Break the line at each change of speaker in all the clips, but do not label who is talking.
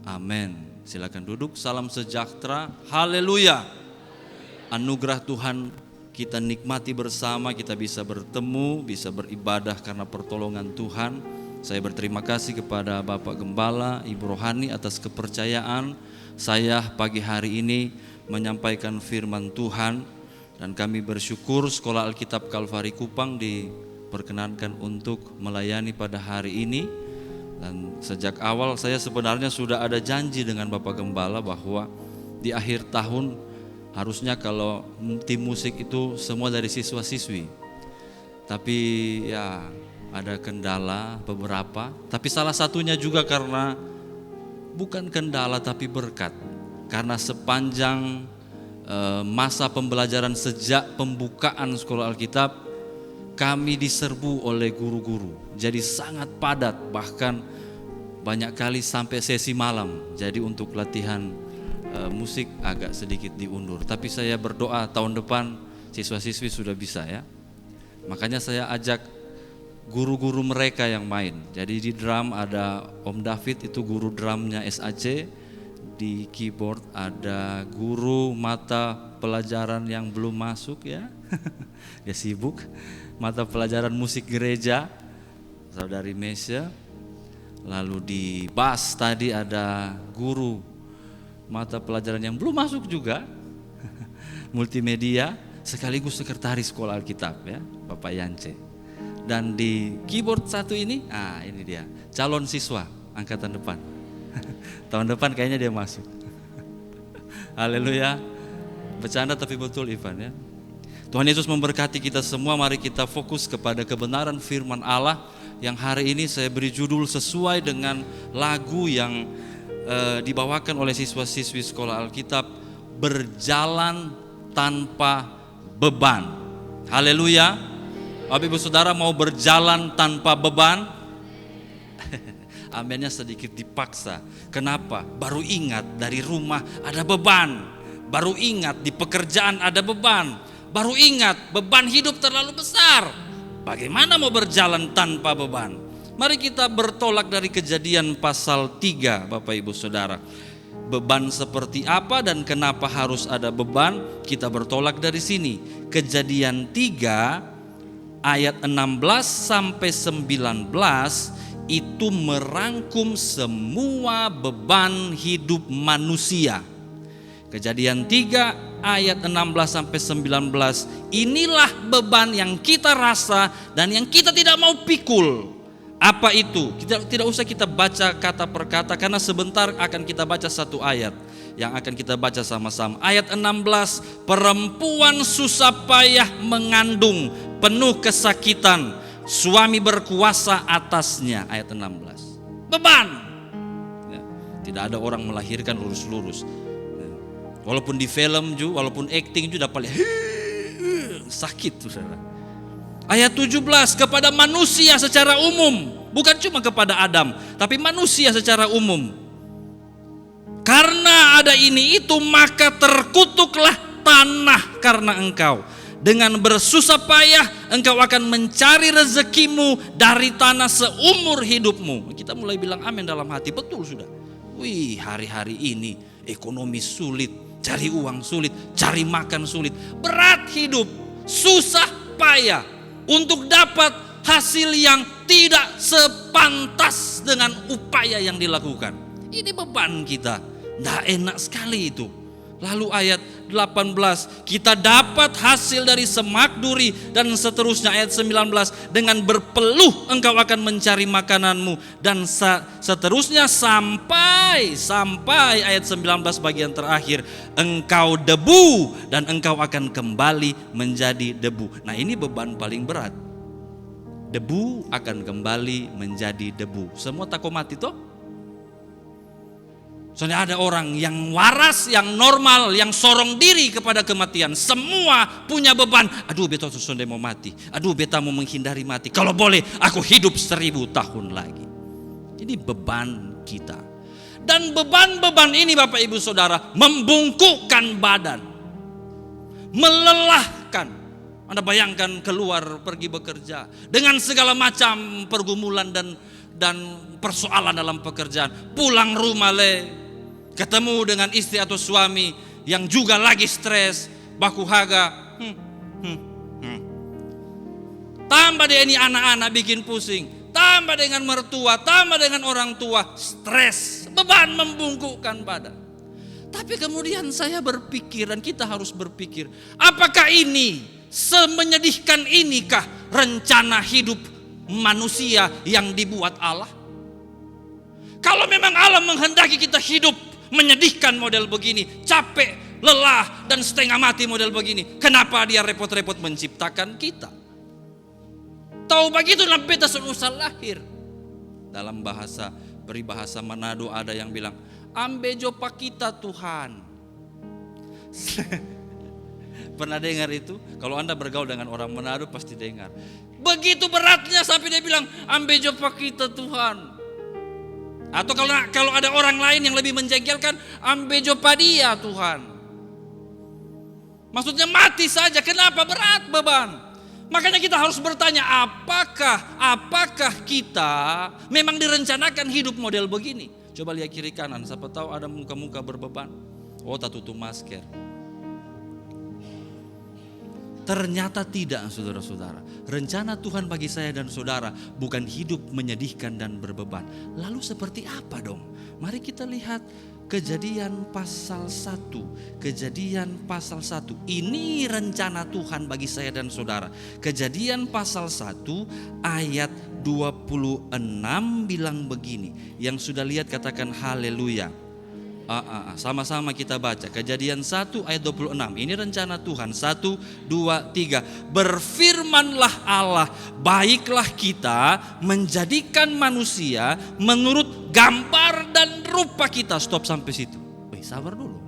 Amin. Silakan duduk. Salam sejahtera. Haleluya. Anugerah Tuhan kita nikmati bersama, kita bisa bertemu, bisa beribadah karena pertolongan Tuhan. Saya berterima kasih kepada Bapak Gembala, Ibu Rohani atas kepercayaan saya pagi hari ini menyampaikan firman Tuhan. Dan kami bersyukur Sekolah Alkitab Kalvari Kupang diperkenankan untuk melayani pada hari ini. Dan sejak awal saya sebenarnya sudah ada janji dengan Bapak Gembala bahwa di akhir tahun harusnya kalau tim musik itu semua dari siswa-siswi. Tapi ya ada kendala beberapa. Tapi salah satunya juga karena bukan kendala tapi berkat. Karena sepanjang masa pembelajaran sejak pembukaan Sekolah Alkitab kami diserbu oleh guru-guru, jadi sangat padat, bahkan banyak kali sampai sesi malam. Jadi untuk latihan musik agak sedikit diundur. Tapi saya berdoa tahun depan siswa-siswi sudah bisa ya. Makanya saya ajak guru-guru mereka yang main. Jadi di drum ada Om David, itu guru drumnya SAC. Di keyboard ada guru mata pelajaran yang belum masuk ya. Dia sibuk. Mata pelajaran musik gereja, Saudari Mesya. Lalu di bass tadi ada guru mata pelajaran yang belum masuk juga, multimedia, sekaligus sekretaris Sekolah Alkitab ya, Bapak Yance. Dan di keyboard satu ini, ini dia, calon siswa angkatan depan. Tahun depan kayaknya dia masuk. Haleluya. Bercanda tapi betul Ivan ya. Tuhan Yesus memberkati kita semua. Mari kita fokus kepada kebenaran firman Allah yang hari ini saya beri judul sesuai dengan lagu yang dibawakan oleh siswa-siswi Sekolah Alkitab, Berjalan Tanpa Beban. Haleluya. Bapak Ibu Saudara mau berjalan tanpa beban? Amennya sedikit dipaksa. Kenapa? Baru ingat dari rumah ada beban. Baru ingat di pekerjaan ada beban. Baru ingat beban hidup terlalu besar. Bagaimana mau berjalan tanpa beban? Mari kita bertolak dari Kejadian pasal 3 Bapak Ibu Saudara. Beban seperti apa dan kenapa harus ada beban? Kita bertolak dari sini. Kejadian 3 ayat 16 sampai 19 itu merangkum semua beban hidup manusia. Kejadian 3 ayat 16 sampai 19, inilah beban yang kita rasa dan yang kita tidak mau pikul. Apa itu? Tidak usah kita baca kata per kata karena sebentar akan kita baca satu ayat yang akan kita baca sama-sama. Ayat 16, perempuan susah payah mengandung, penuh kesakitan, suami berkuasa atasnya. Ayat 16. Beban. Ya, tidak ada orang melahirkan lurus-lurus. Walaupun di film juga, walaupun acting juga dapat sakit tuh saudara. Ayat 17, kepada manusia secara umum, bukan cuma kepada Adam, tapi manusia secara umum. Karena ada ini itu, maka terkutuklah tanah karena engkau. Dengan bersusah payah engkau akan mencari rezekimu dari tanah seumur hidupmu. Kita mulai bilang amin dalam hati, betul sudah. Wih, hari-hari ini ekonomi sulit, cari uang sulit, cari makan sulit, berat hidup, susah payah untuk dapat hasil yang tidak sepantas dengan upaya yang dilakukan. Ini beban kita, tidak enak sekali itu. Lalu ayat 18, kita dapat hasil dari semak duri dan seterusnya. Ayat 19, dengan berpeluh engkau akan mencari makananmu dan seterusnya sampai ayat 19 bagian terakhir, engkau debu dan engkau akan kembali menjadi debu. Nah ini beban paling berat. Debu akan kembali menjadi debu. Semua takut mati toh? Soalnya ada orang yang waras, yang normal, yang sorong diri kepada kematian. Semua punya beban. Aduh beta sudah mau mati. Aduh beta mau menghindari mati. Kalau boleh aku hidup 1000 tahun lagi. Ini beban kita. Dan beban-beban ini Bapak Ibu Saudara membungkukkan badan. Melelahkan. Anda bayangkan keluar pergi bekerja dengan segala macam pergumulan dan dan persoalan dalam pekerjaan. Pulang rumah ketemu dengan istri atau suami yang juga lagi stres, baku haga. Tambah dia ini anak-anak bikin pusing. Tambah dengan mertua, tambah dengan orang tua, stres, beban membungkukkan badan. Tapi kemudian saya berpikir, dan kita harus berpikir, apakah ini semenyedihkan inikah rencana hidup manusia yang dibuat Allah? Kalau memang Allah menghendaki kita hidup menyedihkan model begini, capek, lelah, dan setengah mati model begini, kenapa dia repot-repot menciptakan kita? Tahu begitu beta usah lahir. Dalam peribahasa Manado ada yang bilang, ambejo pak kita Tuhan. Pernah dengar itu? Kalau Anda bergaul dengan orang Manado pasti dengar. Begitu beratnya sampai dia bilang, ambejo pak kita Tuhan. Atau kalau ada orang lain yang lebih menjengkelkan, ambejo pak dia Tuhan. Maksudnya mati saja, kenapa berat beban? Makanya kita harus bertanya, apakah kita memang direncanakan hidup model begini? Coba lihat kiri kanan, siapa tahu ada muka-muka berbeban. Oh, tak tutup masker. Ternyata tidak, saudara-saudara. Rencana Tuhan bagi saya dan saudara bukan hidup menyedihkan dan berbeban. Lalu seperti apa dong? Mari kita lihat Kejadian pasal 1. Kejadian pasal 1. Ini rencana Tuhan bagi saya dan saudara. Kejadian pasal 1 ayat 26 bilang begini. Yang sudah lihat katakan haleluya. Sama-sama kita baca. Kejadian 1 ayat 26. Ini rencana Tuhan. 1, 2, 3. Berfirmanlah Allah, baiklah kita menjadikan manusia menurut gambar dan rupa kita. Stop sampai situ. Sabar dulu.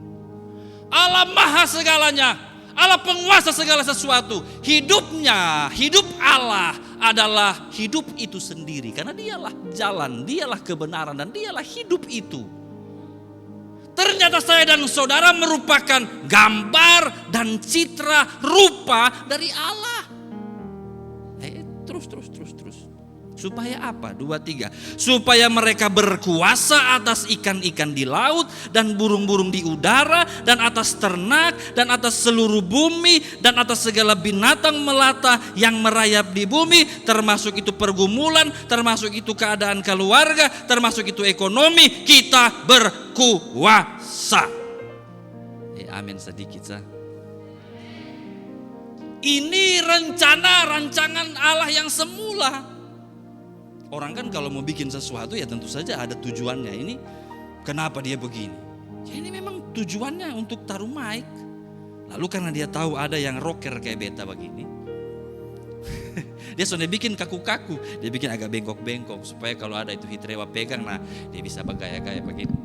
Allah maha segalanya. Allah penguasa segala sesuatu. Hidup Allah adalah hidup itu sendiri. Karena dialah jalan, dialah kebenaran, dan dialah hidup itu. Ternyata saya dan saudara merupakan gambar dan citra rupa dari Allah. Terus. Supaya apa? 2, 3. Supaya mereka berkuasa atas ikan-ikan di laut dan burung-burung di udara dan atas ternak dan atas seluruh bumi dan atas segala binatang melata yang merayap di bumi, termasuk itu pergumulan, termasuk itu keadaan keluarga, termasuk itu ekonomi. Kita berkuasa. Amin sedikit sah. Ini rancangan Allah yang semula. Orang kan kalau mau bikin sesuatu ya tentu saja ada tujuannya. Ini kenapa dia begini? Ya ini memang tujuannya untuk taruh mic. Lalu karena dia tahu ada yang rocker kayak beta begini, dia sudah bikin kaku-kaku. Dia bikin agak bengkok-bengkok supaya kalau ada itu hitrewa pegang, nah dia bisa bergaya-gaya begini.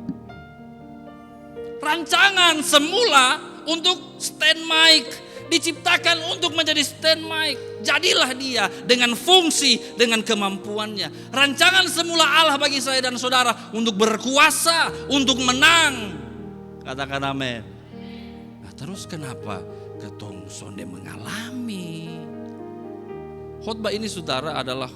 Rancangan semula untuk stand mic, diciptakan untuk menjadi stand mic. Jadilah dia dengan fungsi, dengan kemampuannya. Rancangan semula Allah bagi saya dan saudara untuk berkuasa, untuk menang. Katakan amin. Nah, terus kenapa ketong sonde mengalami? Khotbah ini saudara adalah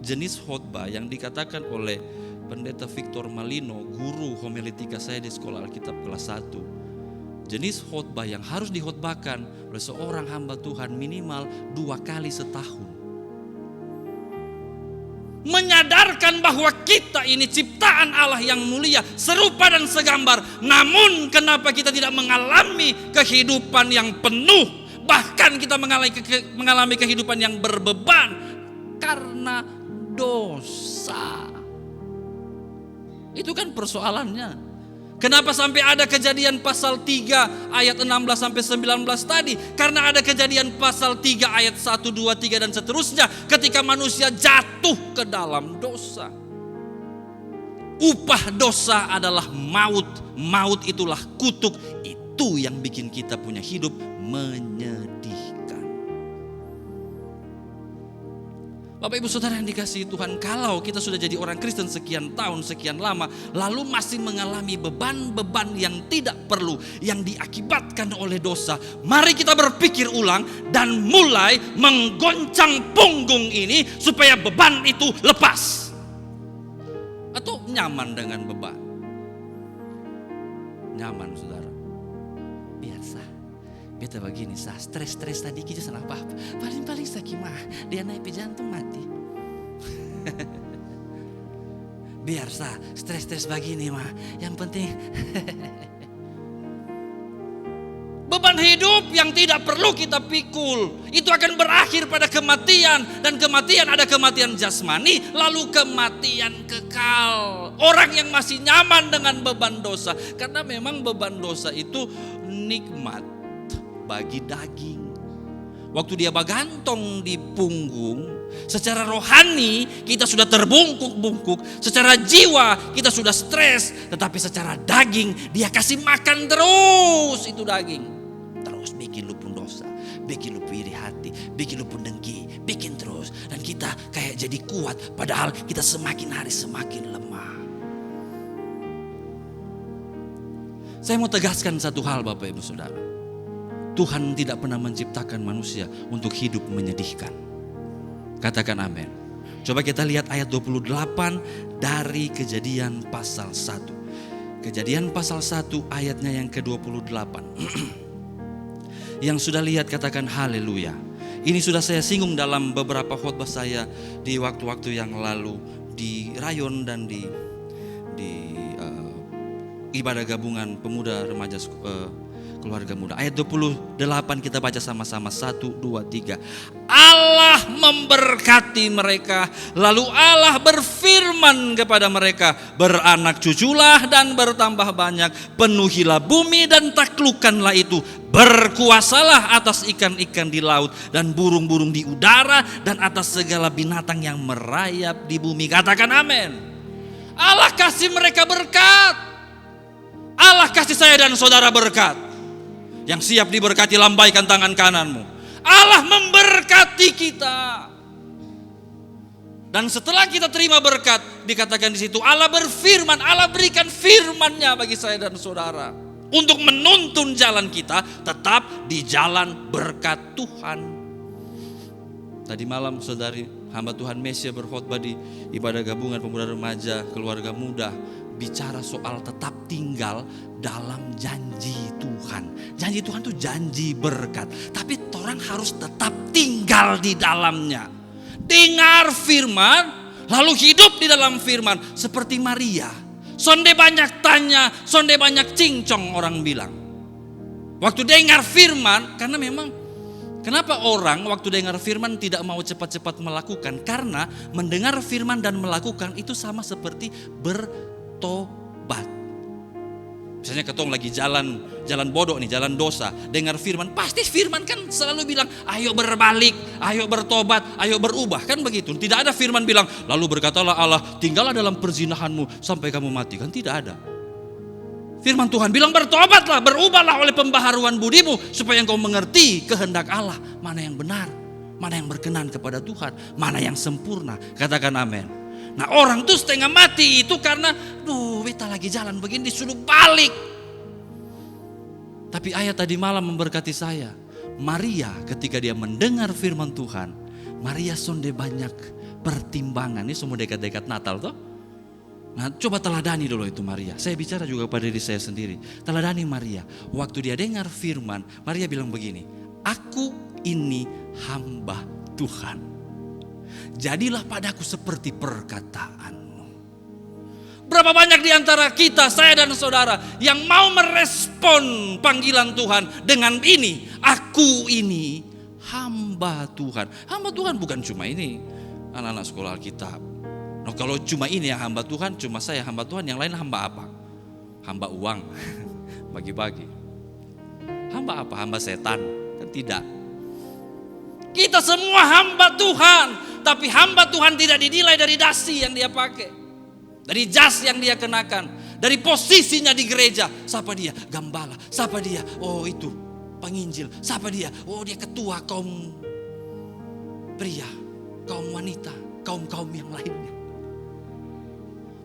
jenis khotbah yang dikatakan oleh Pendeta Victor Malino, guru homiletika saya di sekolah Alkitab kelas 1. Jenis khotbah yang harus dikhotbahkan oleh seorang hamba Tuhan minimal 2 kali setahun. Menyadarkan bahwa kita ini ciptaan Allah yang mulia, serupa dan segambar. Namun kenapa kita tidak mengalami kehidupan yang penuh? Bahkan kita mengalami kehidupan yang berbeban karena dosa. Itu kan persoalannya. Kenapa sampai ada Kejadian pasal 3 ayat 16 sampai 19 tadi? Karena ada Kejadian pasal 3 ayat 1, 2, 3 dan seterusnya ketika manusia jatuh ke dalam dosa. Upah dosa adalah maut. Maut itulah kutuk. Itu yang bikin kita punya hidup menyedihkan. Bapak Ibu Saudara yang dikasihi Tuhan, kalau kita sudah jadi orang Kristen sekian tahun, sekian lama, lalu masih mengalami beban-beban yang tidak perlu, yang diakibatkan oleh dosa, mari kita berpikir ulang dan mulai menggoncang punggung ini supaya beban itu lepas. nyaman dengan beban. Nyaman saudara. Biasa. Beta begini sah, stres tadi kita salah apa-apa. Paling sakit mah, dia naik jantung mati. Biar sah, stres begini mah. Yang penting beban hidup yang tidak perlu kita pikul. Itu akan berakhir pada kematian. Dan kematian ada kematian jasmani, lalu kematian kekal. Orang yang masih nyaman dengan beban dosa. Karena memang beban dosa itu nikmat bagi daging. Waktu dia bagantong di punggung, secara rohani kita sudah terbungkuk-bungkuk. Secara jiwa kita sudah stres. Tetapi secara daging dia kasih makan terus itu daging. Terus bikin lu pun dosa, bikin lu iri hati, bikin lu pun dengki, bikin terus. Dan kita kayak jadi kuat, padahal kita semakin hari semakin lemah. Saya mau tegaskan satu hal Bapak Ibu Saudara. Tuhan tidak pernah menciptakan manusia untuk hidup menyedihkan. Katakan amin. Coba kita lihat ayat 28 dari Kejadian pasal 1. Kejadian pasal 1 ayatnya yang ke-28. Yang sudah lihat katakan haleluya. Ini sudah saya singgung dalam beberapa khotbah saya di waktu-waktu yang lalu di Rayon dan di ibadah gabungan pemuda remaja keluarga muda. Ayat 28 kita baca sama-sama. 1, 2, 3. Allah memberkati mereka. Lalu Allah berfirman kepada mereka, beranak cuculah dan bertambah banyak. Penuhilah bumi dan taklukkanlah itu. Berkuasalah atas ikan-ikan di laut dan burung-burung di udara dan atas segala binatang yang merayap di bumi. Katakan amin. Allah kasih mereka berkat. Allah kasih saya dan saudara berkat. Yang siap diberkati lambaikan tangan kananmu. Allah memberkati kita. Dan setelah kita terima berkat, dikatakan di situ Allah berfirman, Allah berikan firman-Nya bagi saya dan saudara untuk menuntun jalan kita tetap di jalan berkat Tuhan. Tadi malam saudari hamba Tuhan Mesia berkhotbah di ibadah gabungan pemuda remaja keluarga muda, bicara soal tetap tinggal dalam janji Tuhan. Janji Tuhan itu janji berkat. Tapi orang harus tetap tinggal di dalamnya. Dengar firman, lalu hidup di dalam firman. Seperti Maria. Sonde banyak tanya, sonde banyak cincong orang bilang. Waktu dengar firman, karena memang kenapa orang waktu dengar firman tidak mau cepat-cepat melakukan? Karena mendengar firman dan melakukan itu sama seperti bertobat. Misalnya ketong lagi jalan bodoh nih, jalan dosa, dengar firman, pasti firman kan selalu bilang, ayo berbalik, ayo bertobat, ayo berubah, kan begitu. Tidak ada firman bilang, lalu berkatalah Allah, tinggallah dalam perzinahanmu sampai kamu mati, kan tidak ada. Firman Tuhan bilang bertobatlah, berubahlah oleh pembaharuan budimu supaya engkau mengerti kehendak Allah, mana yang benar, mana yang berkenan kepada Tuhan, mana yang sempurna. Katakan amin. Nah orang tuh setengah mati itu karena beta lagi jalan begini disuruh balik. Tapi ayat tadi malam memberkati saya. Maria ketika dia mendengar firman Tuhan, Maria sonde banyak pertimbangan. Ini semua dekat-dekat Natal toh. Nah coba teladani dulu itu Maria. Saya bicara juga pada diri saya sendiri. Teladani Maria. Waktu dia dengar firman, Maria bilang begini, aku ini hamba Tuhan. Jadilah padaku seperti perkataanmu. Berapa banyak di antara kita, saya dan saudara, yang mau merespon panggilan Tuhan dengan ini, aku ini hamba Tuhan. Hamba Tuhan bukan cuma ini, anak-anak sekolah Alkitab. Nah, kalau cuma ini yang hamba Tuhan, cuma saya hamba Tuhan, yang lain hamba apa? Hamba uang, bagi-bagi. Hamba apa? Hamba setan? Kan tidak. Kita semua hamba Tuhan, tapi hamba Tuhan tidak dinilai dari dasi yang dia pakai, dari jas yang dia kenakan, dari posisinya di gereja. Siapa dia? Gembala. Siapa dia? Oh itu penginjil. Siapa dia? Oh dia ketua kaum pria, kaum wanita, kaum yang lainnya.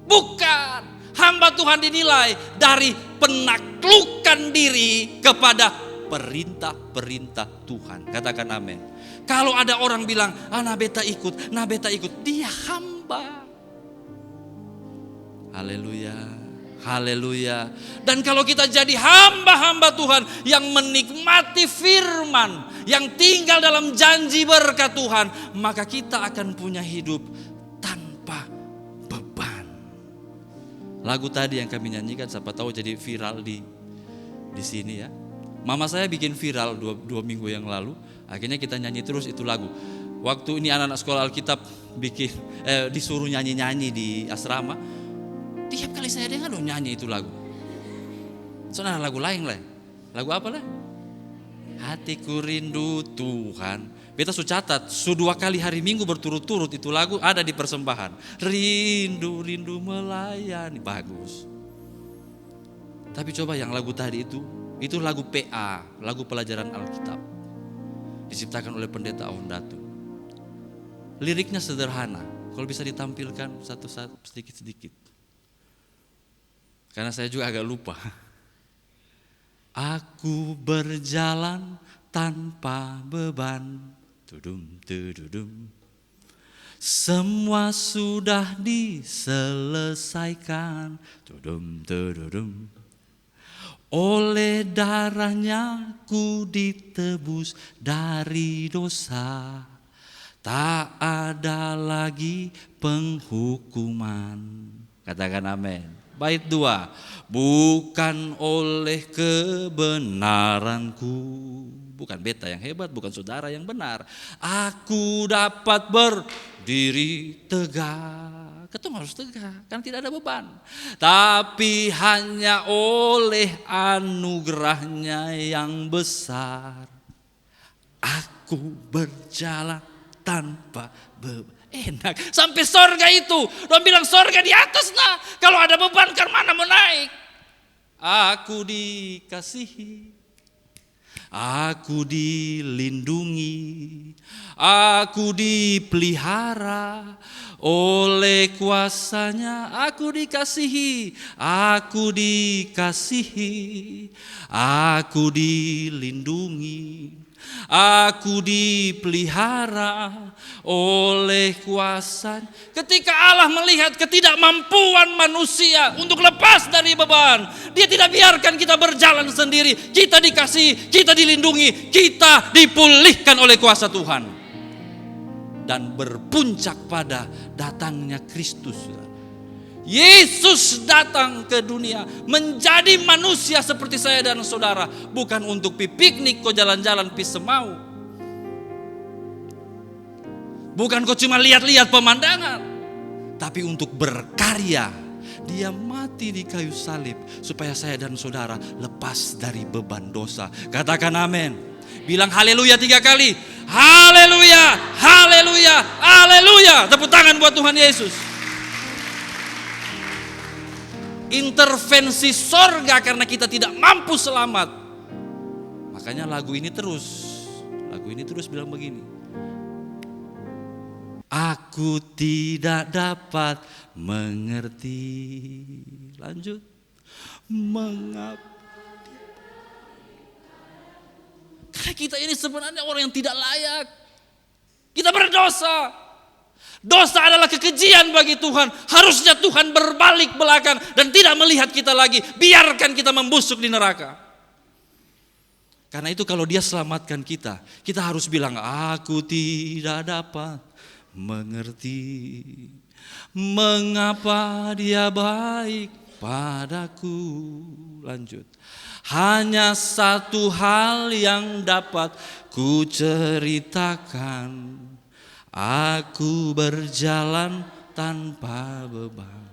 Bukan. Hamba Tuhan dinilai dari penaklukan diri kepada perintah-perintah Tuhan. Katakan amin. Kalau ada orang bilang, nah beta ikut, dia hamba. Haleluya. Haleluya. Dan kalau kita jadi hamba-hamba Tuhan yang menikmati firman, yang tinggal dalam janji berkat Tuhan, maka kita akan punya hidup tanpa beban. Lagu tadi yang kami nyanyikan siapa tahu jadi viral di sini ya. Mama saya bikin viral 2 minggu yang lalu. Akhirnya kita nyanyi terus itu lagu. Waktu ini anak-anak sekolah Alkitab disuruh nyanyi-nyanyi di asrama. Tiap kali saya dengar nyanyi itu lagu. Soalnya lagu lain lah. Lagu apa lah? Hatiku rindu Tuhan. Beta sudah catat, 2 kali hari Minggu berturut-turut itu lagu ada di persembahan. Rindu, rindu melayani. Bagus. Tapi coba yang lagu tadi itu lagu PA, lagu pelajaran Alkitab. Diciptakan oleh pendeta Ondatu. Liriknya sederhana. Kalau bisa ditampilkan satu-satu sedikit-sedikit. Karena saya juga agak lupa. Aku berjalan tanpa beban. Tudum, tudum. Semua sudah diselesaikan. Tudum, tudum. Oleh darahnya ku ditebus dari dosa. Tak ada lagi penghukuman. Katakan amin. Bait 2, bukan oleh kebenaranku, bukan beta yang hebat, bukan saudara yang benar, aku dapat berdiri tegak. Ketemu harus tegak, kan tidak ada beban. Tapi hanya oleh anugerahnya yang besar, aku berjalan tanpa beban. Enak, sampai sorga itu. Dia bilang sorga di atas nah. Kalau ada beban kan mana mau naik. Aku dikasihi, aku dilindungi, aku dipelihara oleh kuasanya. Aku dikasihi, aku dikasihi, aku dilindungi, aku dipelihara oleh kuasa. Ketika Allah melihat ketidakmampuan manusia untuk lepas dari beban, Dia tidak biarkan kita berjalan sendiri. Kita dikasihi, kita dilindungi, kita dipulihkan oleh kuasa Tuhan. Dan berpuncak pada datangnya Kristus. Yesus datang ke dunia menjadi manusia seperti saya dan saudara, bukan untuk piknik kau jalan-jalan pi semau, bukan kau cuma lihat-lihat pemandangan, tapi untuk berkarya. Dia mati di kayu salib supaya saya dan saudara lepas dari beban dosa. Katakan amin. Bilang haleluya 3 kali. Haleluya, haleluya, haleluya. Tepuk tangan buat Tuhan Yesus. Intervensi sorga karena kita tidak mampu selamat. Makanya lagu ini terus bilang begini. Aku tidak dapat mengerti. Lanjut. Mengapa? Karena kita ini sebenarnya orang yang tidak layak. Kita berdosa. Dosa adalah kekejian bagi Tuhan. Harusnya Tuhan berbalik belakang dan tidak melihat kita lagi. Biarkan kita membusuk di neraka. Karena itu kalau Dia selamatkan kita, kita harus bilang, aku tidak dapat mengerti mengapa Dia baik padaku. Lanjut. Hanya satu hal yang dapat ku ceritakan. Aku berjalan tanpa beban.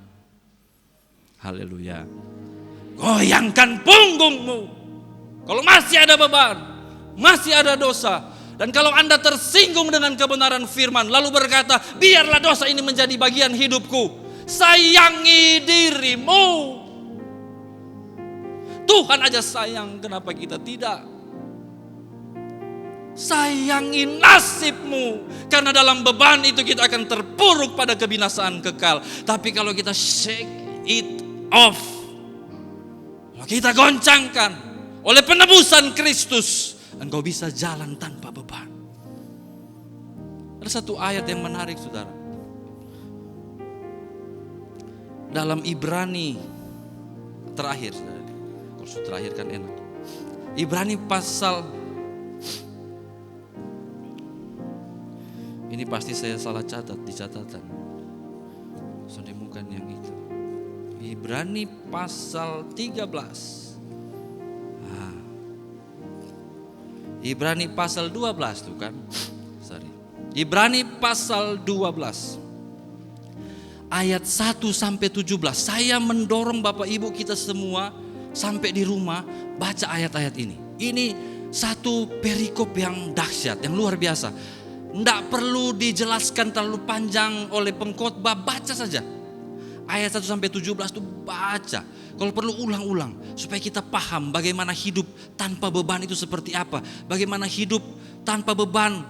Haleluya. Goyangkan punggungmu. Kalau masih ada beban, masih ada dosa. Dan kalau Anda tersinggung dengan kebenaran firman, lalu berkata, biarlah dosa ini menjadi bagian hidupku. Sayangi dirimu. Tuhan aja sayang, kenapa kita tidak? Sayangi nasibmu. Karena dalam beban itu kita akan terpuruk pada kebinasaan kekal. Tapi kalau kita shake it off, kalau kita goncangkan oleh penebusan Kristus, engkau bisa jalan tanpa beban. Ada satu ayat yang menarik saudara. dalam Ibrani terakhir. Kalau terakhir kan enak. Ibrani pasal, ini pasti saya salah catat di catatan. Soalnya bukan yang itu. Ibrani pasal 13. Ibrani pasal 12 tuh kan. Sorry. Ibrani pasal 12. Ayat 1 sampai 17. Saya mendorong Bapak Ibu kita semua sampai di rumah baca ayat-ayat ini. Ini satu perikop yang dahsyat, yang luar biasa. Tidak perlu dijelaskan terlalu panjang oleh pengkhotbah, baca saja. Ayat 1 sampai 17 itu baca. Kalau perlu ulang-ulang supaya kita paham bagaimana hidup tanpa beban itu seperti apa. Bagaimana hidup tanpa beban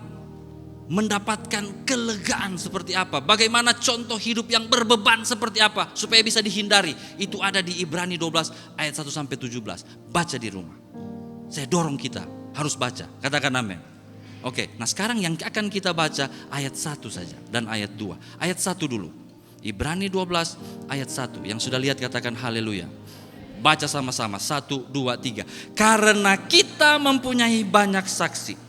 mendapatkan kelegaan seperti apa. Bagaimana contoh hidup yang berbeban seperti apa supaya bisa dihindari. Itu ada di Ibrani 12 ayat 1 sampai 17. Baca di rumah. Saya dorong kita harus baca. Katakan amin. Oke, nah sekarang yang akan kita baca ayat 1 saja dan ayat 2. Ayat 1 dulu. Ibrani 12 ayat 1. Yang sudah lihat katakan haleluya. Baca sama-sama. 1, 2, 3. Karena kita mempunyai banyak saksi,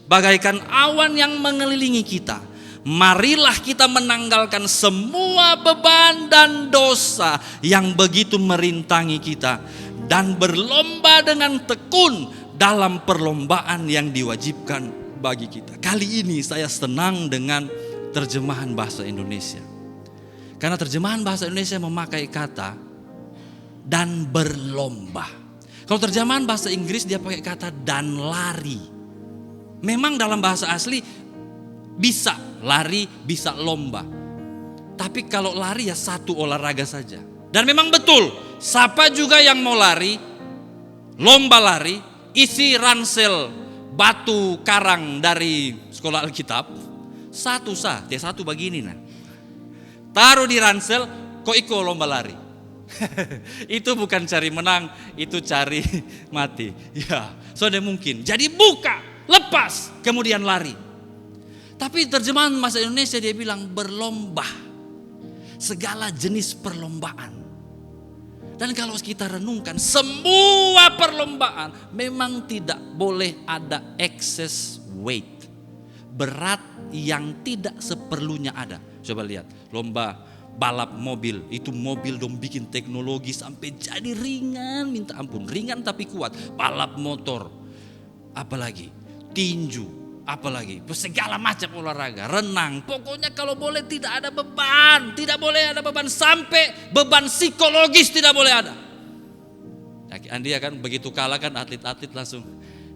bagaikan awan yang mengelilingi kita, marilah kita menanggalkan semua beban dan dosa yang begitu merintangi kita, dan berlomba dengan tekun dalam perlombaan yang diwajibkan bagi kita. Kali ini saya senang dengan terjemahan bahasa Indonesia. Karena terjemahan bahasa Indonesia memakai kata dan berlomba. Kalau terjemahan bahasa Inggris dia pakai kata dan lari. Memang dalam bahasa asli bisa lari, bisa lomba. Tapi kalau lari ya satu olahraga saja. Dan memang betul, siapa juga yang mau lari, lomba lari, isi ransel batu karang dari sekolah Alkitab, satu sah, dia satu begini nah. Taruh di ransel, kok ikut lomba lari. Itu bukan cari menang, itu cari mati. Ya, sudah mungkin. Jadi buka, lepas, kemudian lari. Tapi terjemahan bahasa Indonesia dia bilang berlomba. Segala jenis perlombaan. Dan kalau kita renungkan, semua perlombaan memang tidak boleh ada excess weight. Berat yang tidak seperlunya ada. Coba lihat, lomba balap mobil, itu mobil dong bikin teknologi sampai jadi ringan, minta ampun, ringan tapi kuat. Balap motor, apalagi tinju, apalagi segala macam olahraga, renang. Pokoknya kalau boleh tidak ada beban, tidak boleh ada beban, sampai beban psikologis tidak boleh ada. Dia kan begitu kalah kan atlet-atlet langsung,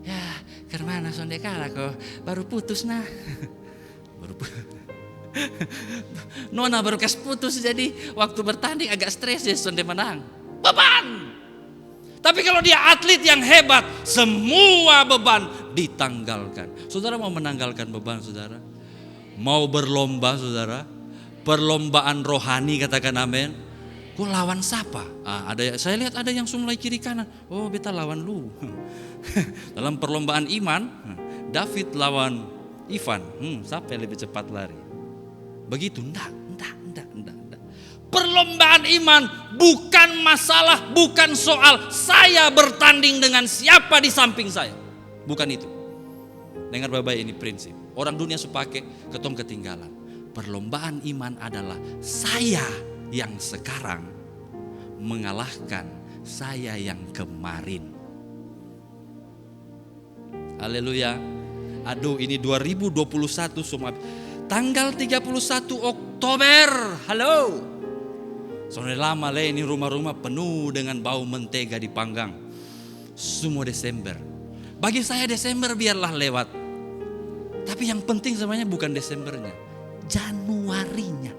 ya kemana sonde kalah kok, baru putus nah. Nona baru kas putus, jadi waktu bertanding agak stres ya sonde menang. Beban. Tapi kalau dia atlet yang hebat, semua beban ditanggalkan. Saudara mau menanggalkan beban saudara? Mau berlomba saudara? Perlombaan rohani katakan amin. Kau lawan siapa? Saya lihat ada yang mulai kiri kanan. Oh beta lawan lu. Dalam perlombaan iman, David lawan Ivan. Siapa yang lebih cepat lari? Begitu, enggak. Perlombaan iman bukan masalah, bukan soal saya bertanding dengan siapa di samping saya. Bukan itu. Dengar baik-baik ini prinsip. Orang dunia supake ketong ketinggalan. Perlombaan iman adalah saya yang sekarang mengalahkan saya yang kemarin. Haleluya. Aduh ini 2021 semua. Tanggal 31 Oktober. Halo. Soalnya lama ini rumah-rumah penuh dengan bau mentega dipanggang. Semua Desember. Bagi saya Desember biarlah lewat. Tapi yang penting sebenarnya bukan Desembernya, Januarinya.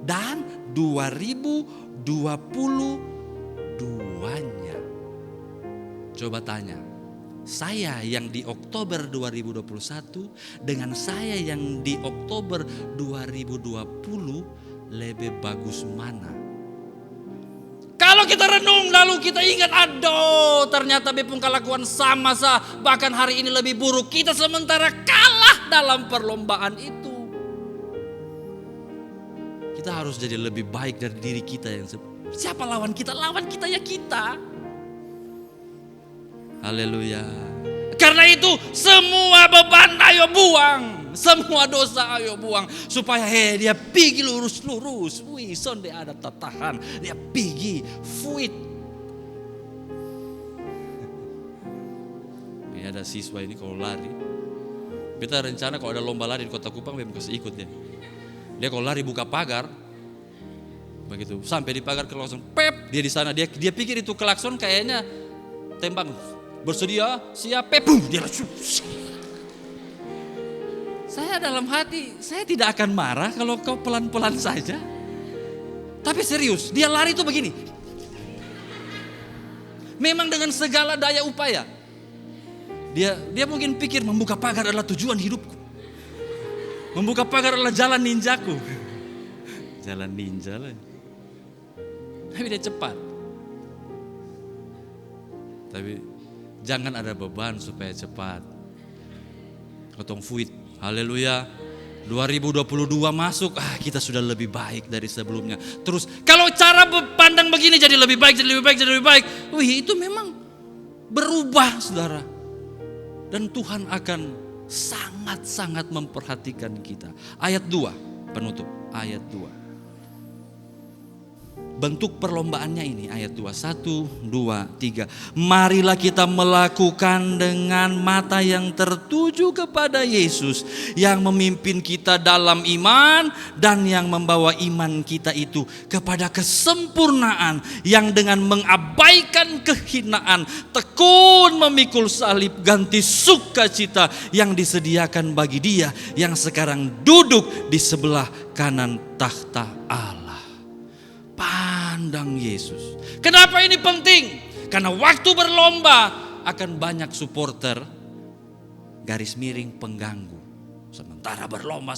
Dan 2022-nya. Coba tanya, saya yang di Oktober 2021 dengan saya yang di Oktober 2020 lebih bagus mana? Kalau kita renung lalu kita ingat, aduh ternyata bepung kelakuan sama sah, bahkan hari ini lebih buruk. Kita sementara kalah dalam perlombaan itu. Kita harus jadi lebih baik dari diri kita yang siapa lawan kita? Lawan kita ya kita. Haleluya. Karena itu semua beban ayo buang, semua dosa ayo buang, supaya dia pergi lurus-lurus. Wih, sonde ada tatahan, dia pergi fuit. Ini ada siswa ini kalau lari, kita rencana kalau ada lomba lari di Kota Kupang, memang kasih ikut dia. Dia kalau lari buka pagar, begitu sampai di pagar kelakson, pep, dia di sana, dia pikir itu kelakson kayaknya tembak. Bersedia, siap, pep, dia langsung. Saya dalam hati, saya tidak akan marah kalau kau pelan-pelan saja. Tapi serius, dia lari itu begini. Memang dengan segala daya upaya. Dia mungkin pikir membuka pagar adalah tujuan hidupku. Membuka pagar adalah jalan ninjaku. Jalan ninja lah. Tapi dia cepat. Tapi jangan ada beban supaya cepat. Ketong fuit. Haleluya. 2022 masuk, kita sudah lebih baik dari sebelumnya. Terus kalau cara pandang begini jadi lebih baik, jadi lebih baik, jadi lebih baik. Wih, itu memang berubah, saudara. Dan Tuhan akan sangat-sangat memperhatikan kita. Ayat 2, penutup. Ayat 2. Bentuk perlombaannya ini ayat 2, 1, 2, 3. Marilah kita melakukan dengan mata yang tertuju kepada Yesus yang memimpin kita dalam iman dan yang membawa iman kita itu kepada kesempurnaan, yang dengan mengabaikan kehinaan tekun memikul salib, ganti sukacita yang disediakan bagi Dia yang sekarang duduk di sebelah kanan takhta Allah. Pandang Yesus. Kenapa ini penting? Karena waktu berlomba akan banyak supporter garis miring pengganggu. Sementara berlomba.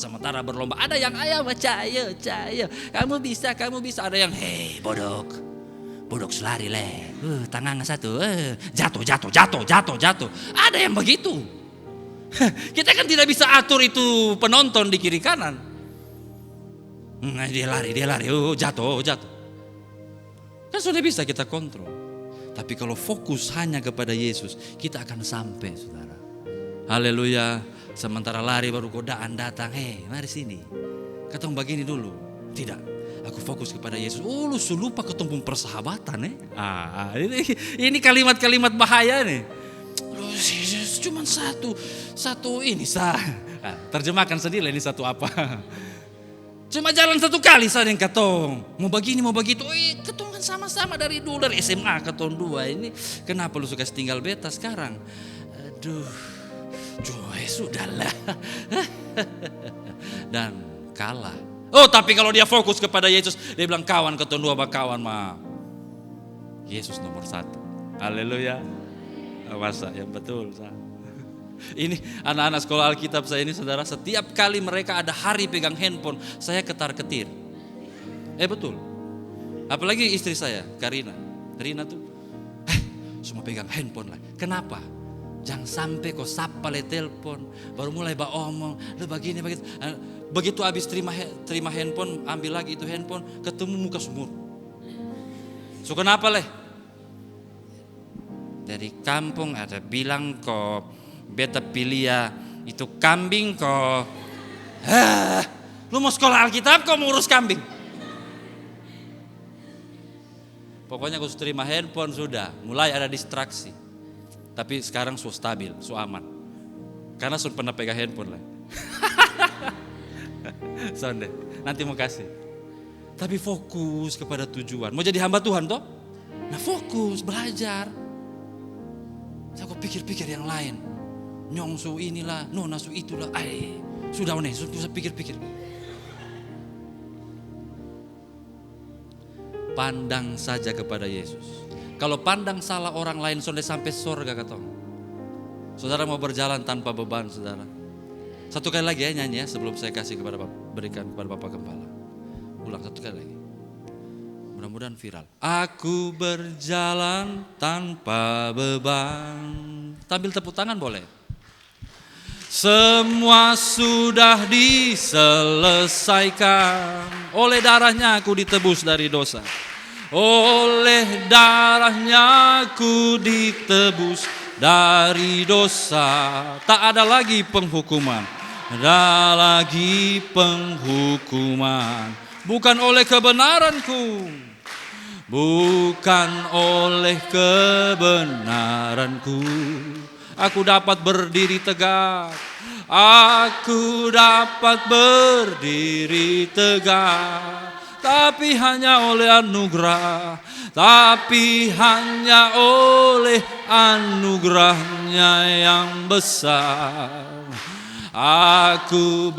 Ada yang ayo caya. Kamu bisa. Ada yang bodok selari le. Tangan satu. Jatuh. Ada yang begitu. Kita kan tidak bisa atur itu penonton di kiri kanan. Dia lari. Jatuh. Kan sudah bisa kita kontrol. Tapi kalau fokus hanya kepada Yesus, kita akan sampai, saudara. Haleluya. Sementara lari baru godaan datang. Mari sini. Ketemu begini dulu. Tidak. Aku fokus kepada Yesus. Lu lupa ketemu persahabatan. Ini kalimat-kalimat bahaya nih. Cuma satu ini sah. Terjemahkan sendiri ini satu apa. Cuma jalan satu kali saja yang ketong. Mau begini, mau begitu. Ketong kan sama-sama dari dulu, dari SMA ketong dua. Ini kenapa lu suka tinggal beta sekarang? Aduh, sudahlah. Dan kalah. Tapi kalau dia fokus kepada Yesus, dia bilang kawan ketong dua kawan mah. Yesus nomor 1. Haleluya. Masa yang betul, sah. Ini anak-anak sekolah Alkitab saya ini, saudara, setiap kali mereka ada hari pegang handphone, saya ketar-ketir. Betul. Apalagi istri saya, Karina tuh, semua pegang handphone lah. Kenapa? Jangan sampai kau sapa le telepon, baru mulai omong, lu begini begitu. Begitu habis terima handphone, ambil lagi itu handphone, ketemu muka sumur. So kenapa leh? Dari kampung ada bilang kok beta pilih ya itu kambing kok. Lu mau sekolah Alkitab kok mau urus kambing? Pokoknya aku terima handphone sudah, mulai ada distraksi. Tapi sekarang so stabil, so aman. Karena sudah pernah pegang handphone lah. Sonde, nanti mau kasih. Tapi fokus kepada tujuan. Mau jadi hamba Tuhan toh? Nah fokus, belajar. Saya kok pikir-pikir yang lain. Nyongsu inilah, nasu itulah. Sudah susah pikir-pikir. Pandang saja kepada Yesus. Kalau pandang salah orang lain, sudah sampai surga katong. Saudara mau berjalan tanpa beban, saudara. Satu kali lagi ya nyanyi ya, sebelum saya kasih berikan kepada Bapak Gembala. Ulang satu kali lagi. Mudah-mudahan viral. Aku berjalan tanpa beban. Tampil tepuk tangan boleh. Semua sudah diselesaikan. Oleh darahnya aku ditebus dari dosa. Oleh darahnya aku ditebus dari dosa. Tak ada lagi penghukuman. Ada lagi penghukuman. Bukan oleh kebenaranku. Bukan oleh kebenaranku. Aku dapat berdiri tegak. Aku dapat berdiri tegak. Tapi hanya oleh anugerah. Tapi hanya oleh anugerahnya yang besar. Aku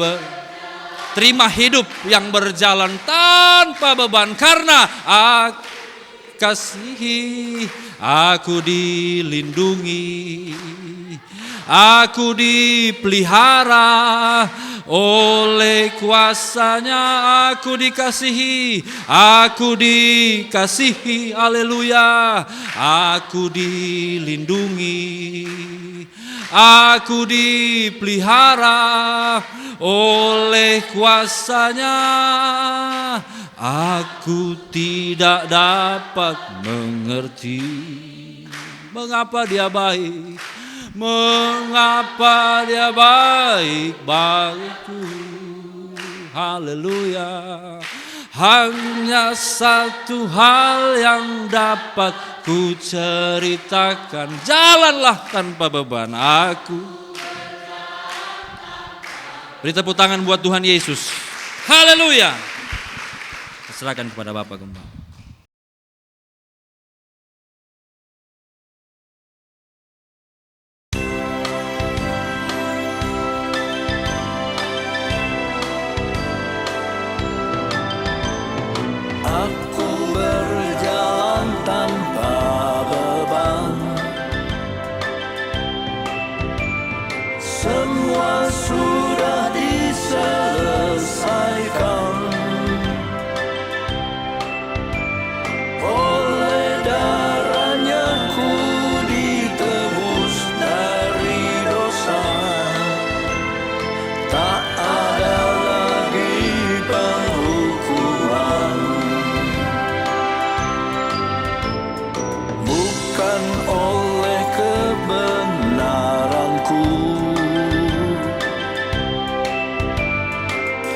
terima hidup yang berjalan tanpa beban. Karena aku kasihi, aku dilindungi. Aku dipelihara oleh kuasanya, aku dikasihi, haleluya. Aku dilindungi, aku dipelihara oleh kuasanya. Aku tidak dapat mengerti mengapa dia baik, mengapa dia baik bagiku. Haleluya. Hanya satu hal yang dapat ku ceritakan, jalanlah tanpa beban. Aku beri tepuk tangan buat Tuhan Yesus. Haleluya. Serahkan kepada Bapak Gembala.
Aku berjalan tanpa beban, semua sudah diselesaikan. Oleh darahnya ku ditebus dari dosa. Tak ada lagi penghukuman. Bukan oleh kebenaranku.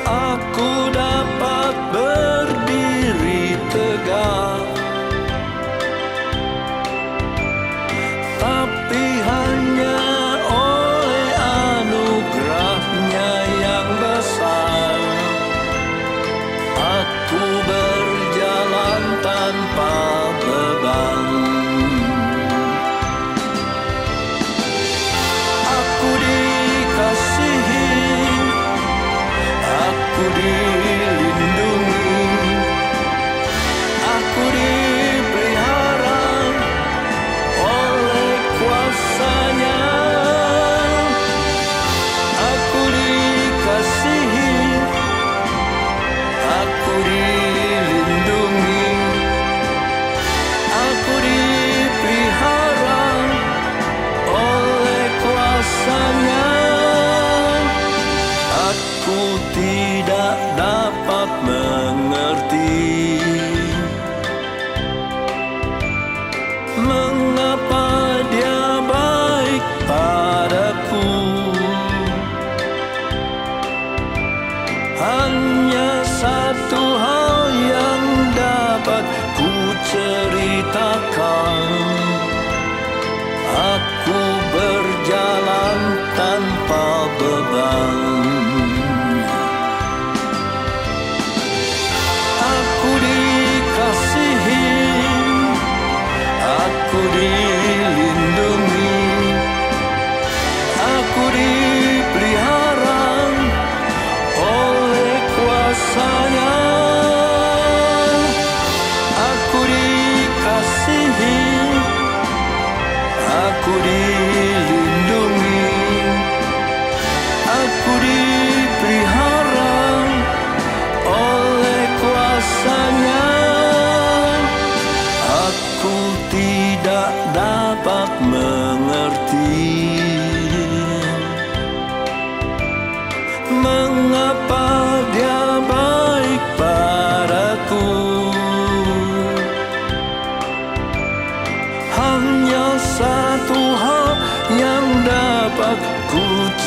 Aku dapat berdiri tegak. Tapi hanya oleh anugerahnya yang besar. Aku berjalan tanpa beban. Aku dikasihi, aku dilindungi, aku dipelihara oleh kuasanya. Aku dikasihi, aku dilindungi, aku dipelihara oleh kuasanya. Aku tidak dapat mengerti mengapa dia baik padaku. Hanya satu hal yang dapat ku ceritakan. Aku berjalan tanpa beban. Aku dikasihi, aku dilindungi, aku dipelihara oleh kuasanya. Aku dikasihi, aku dilindungi, aku dipelihara oleh kuasanya. Aku tidak dapat mengerti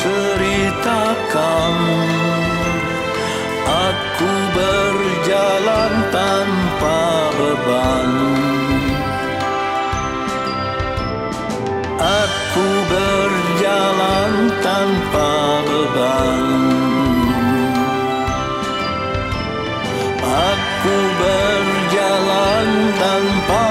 ceritakan, aku berjalan tanpa beban. Aku berjalan tanpa beban. Aku berjalan tanpa